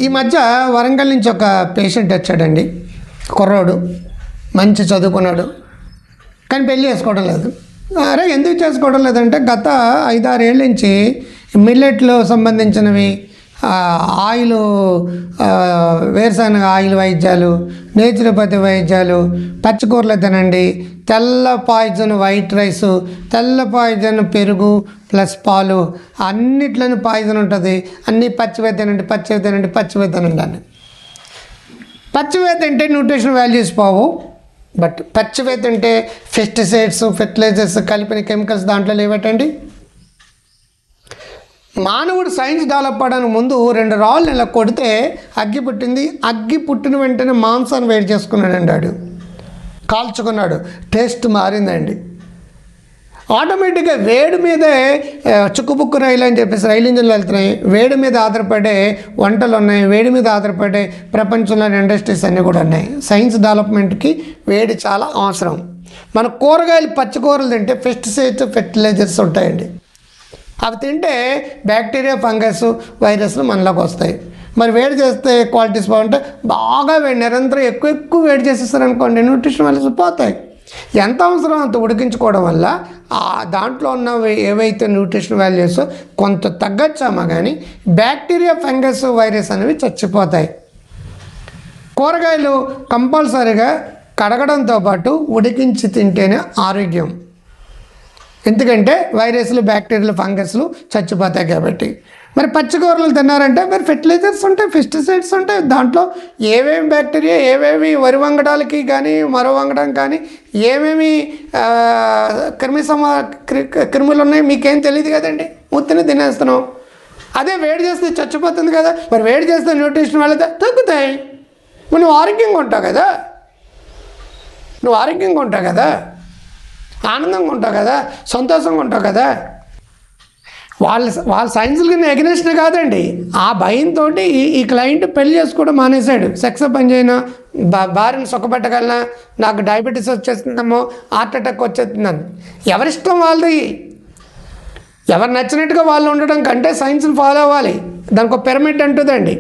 ఈ మధ్య వరంగల్ నుంచి ఒక పేషెంట్ వచ్చాడండి, కుర్రోడు, మంచి చదువుకున్నాడు, కానీ పెళ్ళి చేసుకోవడం లేదు. అరే ఎందుకు చేసుకోవడం లేదంటే గత 5-6 ఏళ్ళ నుంచి మిల్లెట్లో సంబంధించినవి ఆయిల్, వేరుశనగ ఆయిల్ వైద్యాలు, నేచురోపతి వైద్యాలు, పచ్చికూరలు తినండి, తెల్ల పాయిజన్ వైట్ రైసు, తెల్ల పాయిజన్ పెరుగు ప్లస్ పాలు, అన్నిట్లోనూ పాయిజన్ ఉంటుంది, అన్నీ పచ్చివే తినండి, పచ్చివే తినండి, పచ్చివే తినండి అని. పచ్చివే తింటే న్యూట్రిషన్ వాల్యూస్ పోవు, బట్ పచ్చివే తింటే పెస్టిసైడ్స్, ఫెర్టిలైజర్స్ కలిపిన కెమికల్స్ దాంట్లో లేవటండి. మానవుడు సైన్స్ డెవలప్ అవడానికి ముందు 2 రాళ్ళు ఇలా కొడితే అగ్గి పుట్టింది. అగ్గి పుట్టిన వెంటనే మాంసాన్ని వేడి చేసుకున్నాడండి, వాడు కాల్చుకున్నాడు, టేస్ట్ మారిందండి. ఆటోమేటిక్గా వేడి మీదే చుక్కుబుక్కు రైలు అని చెప్పేసి రైలు ఇంజన్లు వెళ్తున్నాయి, వేడి మీద ఆధారపడే వంటలు ఉన్నాయి, వేడి మీద ఆధారపడే ప్రపంచంలోని ఇండస్ట్రీస్ అన్నీ కూడా ఉన్నాయి. సైన్స్ డెవలప్మెంట్కి వేడి చాలా అవసరం. మన కూరగాయలు, పచ్చి కూరలు తింటే పెస్టిసైడ్స్, ఫెర్టిలైజర్స్ ఉంటాయండి. అవి తింటే బ్యాక్టీరియా, ఫంగస్, వైరస్లు మనలోకి వస్తాయి. మరి వేడి చేస్తే క్వాలిటీస్ బాగుంటాయి. బాగా వేడి, నిరంతరం ఎక్కువ వేడి చేసేస్తారనుకోండి, న్యూట్రిషన్ వాల్యూస్ పోతాయి. ఎంత అవసరం అంత ఉడికించుకోవడం వల్ల దాంట్లో ఉన్న ఏవైతే న్యూట్రిషన్ వాల్యూస్ కొంత తగ్గచ్చామా కానీ బ్యాక్టీరియా, ఫంగస్, వైరస్ అనేవి చచ్చిపోతాయి. కూరగాయలు కంపల్సరీగా కడగడంతో పాటు ఉడికించి తింటేనే ఆరోగ్యం. ఎందుకంటే వైరస్లు, బ్యాక్టీరియాలు, ఫంగస్లు చచ్చిపోతాయి కాబట్టి. మరి పచ్చికూరలు తిన్నారంటే మరి ఫెర్టిలైజర్స్ ఉంటాయి, పెస్టిసైడ్స్ ఉంటాయి. దాంట్లో ఏమేమి బ్యాక్టీరియా, ఏమేమి వరి వంగడాలకి కానీ మరో వంగడం కానీ ఏమేమి క్రిములు ఉన్నాయి మీకేం తెలియదు కదండి, ఉత్తిని తినేస్తున్నాం. అదే వేడి చేస్తే చచ్చిపోతుంది కదా. మరి వేడి చేస్తే న్యూట్రిషన్ వాళ్ళతో తగ్గుతాయి. నువ్వు ఆరోగ్యంగా ఉంటావు కదా, ఆనందంగా ఉంటావు కదా, సంతోషంగా ఉంటావు కదా. వాళ్ళ సైన్స్కి ఎగ్నెస్ట్ కాదండి. ఆ భయంతో ఈ క్లయింట్ పెళ్లి చేసుకోవడం మానేశాడు. సెక్స్ పని చేయను, భార్యను సుఖపెట్టగలనా, నాకు డయాబెటీస్ వచ్చేస్తుందేమో, హార్ట్ అటాక్ వచ్చేస్తుందని. ఎవరిష్టం వాళ్ళది, ఎవరు నచ్చినట్టుగా వాళ్ళు ఉండడం కంటే సైన్స్ని ఫాలో అవ్వాలి. దానికి ఒక పిరమిడ్ అంటుందండి.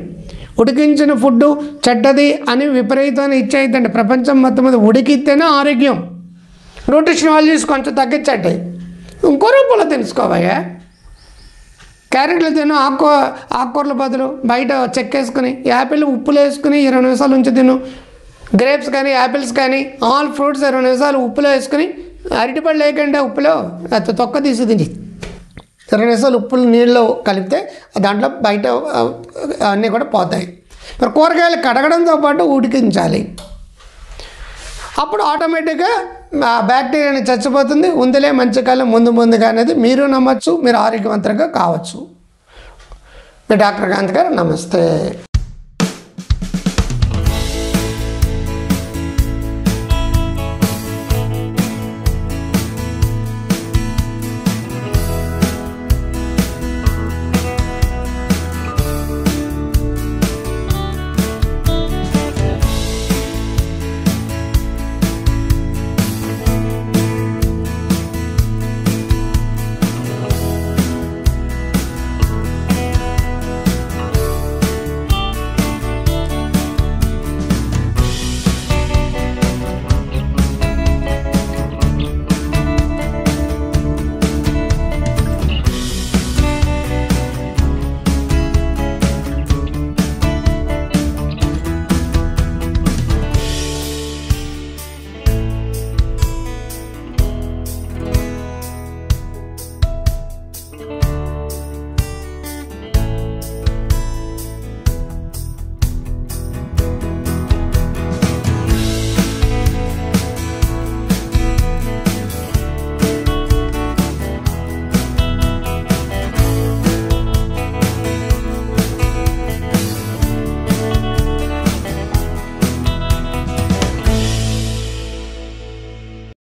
ఉడికించిన ఫుడ్డు చెడ్డది అని విపరీతమైన ఇచ్చేద్దండి. ప్రపంచం మొత్తం మీద ఉడికితేనే ఆరోగ్యం. న్యూట్రిషన్ వాల్యూస్ కొంచెం తగ్గించండి, ఇంకో రూపంలో తెలుసుకోవయ్యా. క్యారెట్లు తిను, ఆకుకూరల బదులు బయట చెక్కేసుకుని యాపిల్ ఉప్పులు వేసుకుని 20 నిమిషాలు ఉంచి తిను. గ్రేప్స్ కానీ యాపిల్స్ కానీ ఆల్ ఫ్రూట్స్ 20 నిమిషాలు ఉప్పులో వేసుకుని, అరటిపళ్ళు లేకంటే ఉప్పులో తొక్క తీసి తిని 20 నిమిషాలు ఉప్పులు నీళ్ళలో కలిపితే దాంట్లో బయట అన్నీ కూడా పోతాయి. మరి కూరగాయలు కడగడంతో పాటు ఉడికించాలి. అప్పుడు ఆటోమేటిక్గా బ్యాక్టీరియాని చచ్చిపోతుంది. ఉందిలే మంచి కాలం ముందుగా అనేది మీరు నమ్మచ్చు, మీరు ఆరోగ్యవంతంగా కావచ్చు. మీ డాక్టర్ క్రాంతి గారు, నమస్తే.